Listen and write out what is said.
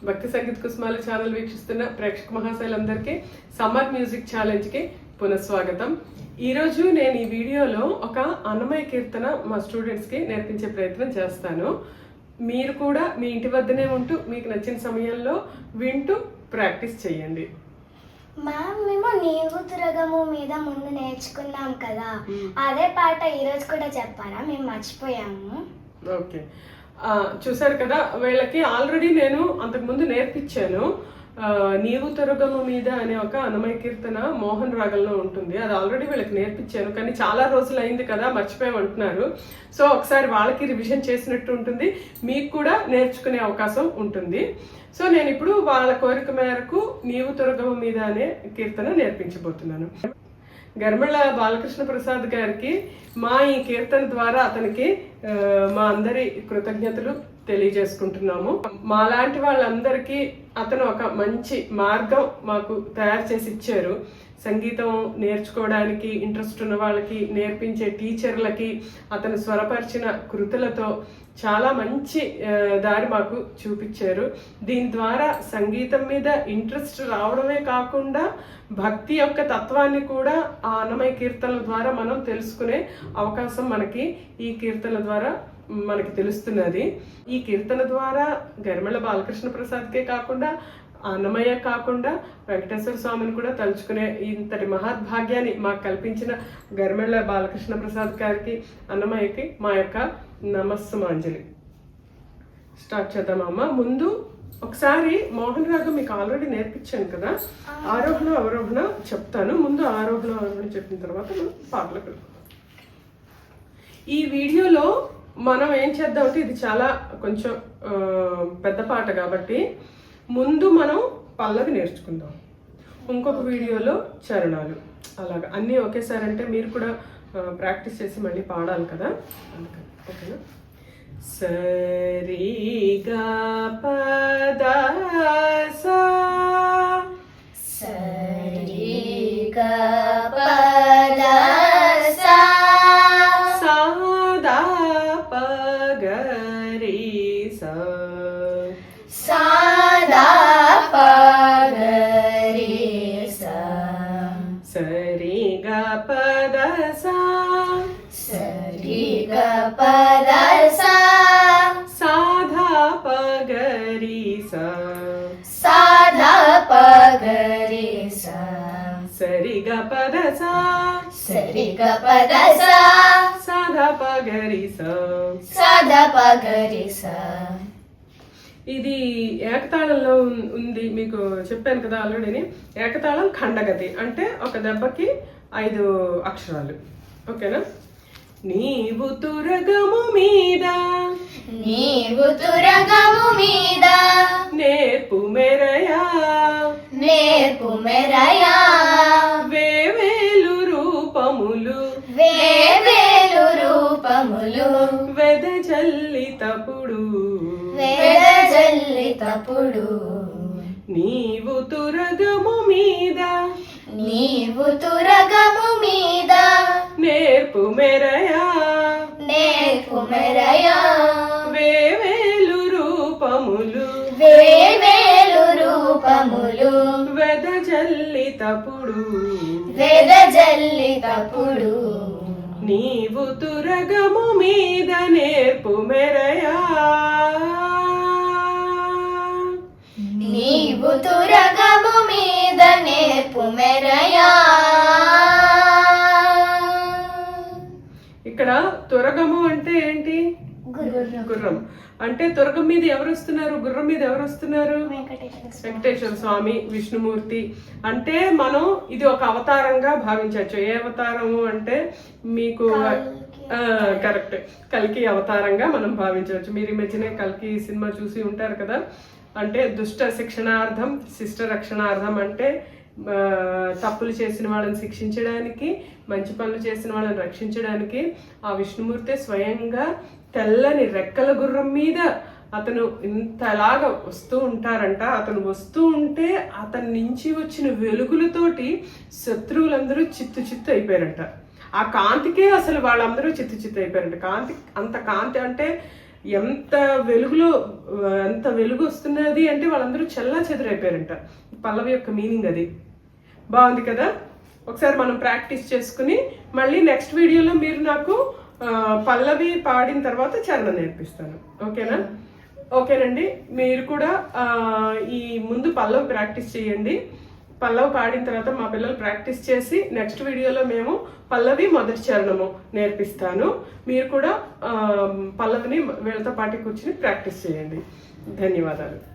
భక్తి సంగీత కుసుమాల ఛానల్ వీక్షిస్తున్న ప్రేక్షక మహాశైలందరికీ సమ్మర్ మ్యూజిక్ ఛాలెంజ్కి పునఃస్వాగతం. ఈరోజు నేను ఈ వీడియోలో ఒక అన్నమయ్య కీర్తన మా స్టూడెంట్స్కి నేర్పించే ప్రయత్నం చేస్తాను. మీరు కూడా మీ ఇంటి వద్దనే ఉంటూ మీకు నచ్చిన సమయంలో వింటూ ప్రాక్టీస్ చేయండి. మ్యామ్, మేము నీవు తురగము మీద ముందు నేర్చుకున్నాం కదా, అదే పాట ఈరోజు కూడా చెప్పారా? మేము మర్చిపోయాము. ఓకే, చూసారు కదా, వీళ్ళకి ఆల్రెడీ నేను అంతకుముందు నేర్పించాను. నీవు తురగము మీద అనే ఒక అన్నమయ్య కీర్తన మోహన్ రాగంలో ఉంటుంది. అది ఆల్రెడీ వీళ్ళకి నేర్పించాను, కానీ చాలా రోజులు అయింది కదా, మర్చిపోయామంటున్నారు. సో ఒకసారి వాళ్ళకి రివిజన్ చేసినట్టు ఉంటుంది, మీకు కూడా నేర్చుకునే అవకాశం ఉంటుంది. సో నేను ఇప్పుడు వాళ్ళ కోరిక మేరకు నీవు తురగము మీద అనే కీర్తన నేర్పించబోతున్నాను. గర్మళ్ళ బాలకృష్ణ ప్రసాద్ గారికి మా ఈ కీర్తన ద్వారా అతనికి మా అందరి కృతజ్ఞతలు తెలియజేసుకుంటున్నాము. మాలాంటి వాళ్ళందరికీ అతను ఒక మంచి మార్గం మాకు తయారు చేసి ఇచ్చారు. సంగీతం నేర్చుకోవడానికి ఇంట్రెస్ట్ ఉన్న వాళ్ళకి, నేర్పించే టీచర్లకి అతను స్వరపరిచిన కృతులతో చాలా మంచి దారి మాకు చూపించారు. దీని ద్వారా సంగీతం మీద ఇంట్రెస్ట్ రావడమే కాకుండా భక్తి యొక్క తత్వాన్ని కూడా ఆ అన్నమయ్య కీర్తనల ద్వారా మనం తెలుసుకునే అవకాశం మనకి ఈ కీర్తనల ద్వారా మనకి తెలుస్తున్నది. ఈ కీర్తన ద్వారా గరిమెళ్ళ బాలకృష్ణ ప్రసాద్కే కాకుండా, అన్నమయ్య కాకుండా వెంకటేశ్వర స్వామిని కూడా తలుచుకునే ఇంతటి మహద్భాగ్యాన్ని మాకు కల్పించిన గరిమెళ్ళ బాలకృష్ణ ప్రసాద్ గారికి, అన్నమయ్యకి మా యొక్క నమస్సుమాంజలి. స్టార్ట్ చేద్దామమ్మ. ముందు ఒకసారి మోహన్ రాగం మీకు ఆల్రెడీ నేర్పించాను కదా, ఆరోహణ అవరోహణ చెప్తాను. ముందు ఆరోహణ అవరోహణ చెప్పిన తర్వాత మనం పాటలకు వెళ్తాం. ఈ వీడియోలో మనం ఏం చేద్దామంటే, ఇది చాలా కొంచెం పెద్ద పాట కాబట్టి ముందు మనం పల్లవి నేర్చుకుందాం, ఇంకొక వీడియోలో చరణాలు, అలాగా అన్నీ ఒకేసారి. అంటే మీరు కూడా ప్రాక్టీస్ చేసి మళ్ళీ పాడాలి కదా, అందుకని. ఓకేనా? సరి గా పద సా, సరి గా పద సా, సాదా పగరి సా, సాదా పగరి సా, సరి గా పద సా, సరి గా పద సా, సాధా పగరి సా, సాదా పగరి సా, సరి గా పద సా, సరి గా పద సా, సాధా పగరి సా, సాదా పగరి సా. ఇది ఏకతాళంలో ఉంది, మీకు చెప్పాను కదా ఆల్రెడీ. ఏకతాళం ఖండగతి అంటే ఒక దెబ్బకి 5 అక్షరాలు. ఓకేనా? నీవు తురగము మీద, నీవు తురగము మీద, నేర్పు మెరయా, నేర్పు మెరయా, వేవేలు రూపములు, వేవేలు రూపములు, వెదజల్లి తప్పుడు, వెదజల్లి తప్పుడు. నీవు తురగము మీద, నీవు తురగము మీద, నేర్పు మెరయా, నేర్పు మెరయా, వేవేలు రూపములు, వేవేలు రూపములు, వెదజల్లి తప్పుడు, వెదజల్లి తప్పుడు. నీవు తురగము మీద నేర్పు మెరయా, నీవు తురగము మీద నేర్పు మెరయా. ఇక్కడ తురగము అంటే ఏంటి? గుర్రం. అంటే తురగం మీద ఎవరు వస్తున్నారు? గుర్రం మీద ఎవరు వస్తున్నారు? వెంకటేశ్వర స్వామి, విష్ణుమూర్తి. అంటే మనం ఇది ఒక అవతారంగా భావించవచ్చు. ఏ అవతారము అంటే మీకు కరెక్ట్, కల్కి అవతారంగా మనం భావించవచ్చు. మీరు ఈ మధ్యనే కల్కి సినిమా చూసి ఉంటారు కదా. అంటే దుష్ట శిక్షణార్థం, శిష్ట రక్షణార్థం. అంటే తప్పులు చేసిన వాళ్ళని శిక్షించడానికి, మంచి పనులు చేసిన వాళ్ళని రక్షించడానికి ఆ విష్ణుమూర్తి స్వయంగా తెల్లని రెక్కల గుర్రం మీద అతను ఇంతలాగా వస్తూ ఉంటారంట. అతను వస్తూ ఉంటే అతని నుంచి వచ్చిన వెలుగులతోటి శత్రువులందరూ చిత్తు అయిపోయారంట. ఆ కాంతికే అసలు వాళ్ళందరూ చిత్తు అయిపోయారంట. కాంతి, అంత కాంతి. అంటే ఎంత వెలుగు వస్తున్నది అంటే వాళ్ళందరూ చెల్లా చెదురైపోయారంట. పల్లవి యొక్క మీనింగ్ అది. బాగుంది కదా? ఒకసారి మనం ప్రాక్టీస్ చేసుకుని మళ్ళీ నెక్స్ట్ వీడియోలో మీరు నాకు పల్లవి పాడిన తర్వాత చరణం నేర్పిస్తాను. ఓకేనా? ఓకేనండి. మీరు కూడా ఈ ముందు పల్లవి ప్రాక్టీస్ చేయండి. పల్లవి పాడిన తర్వాత మా పిల్లలు ప్రాక్టీస్ చేసి నెక్స్ట్ వీడియోలో మేము పల్లవి మొదటి చరణము నేర్పిస్తాను. మీరు కూడా పల్లవిని వీళ్ళతో పాటు కూర్చుని ప్రాక్టీస్ చేయండి. ధన్యవాదాలు.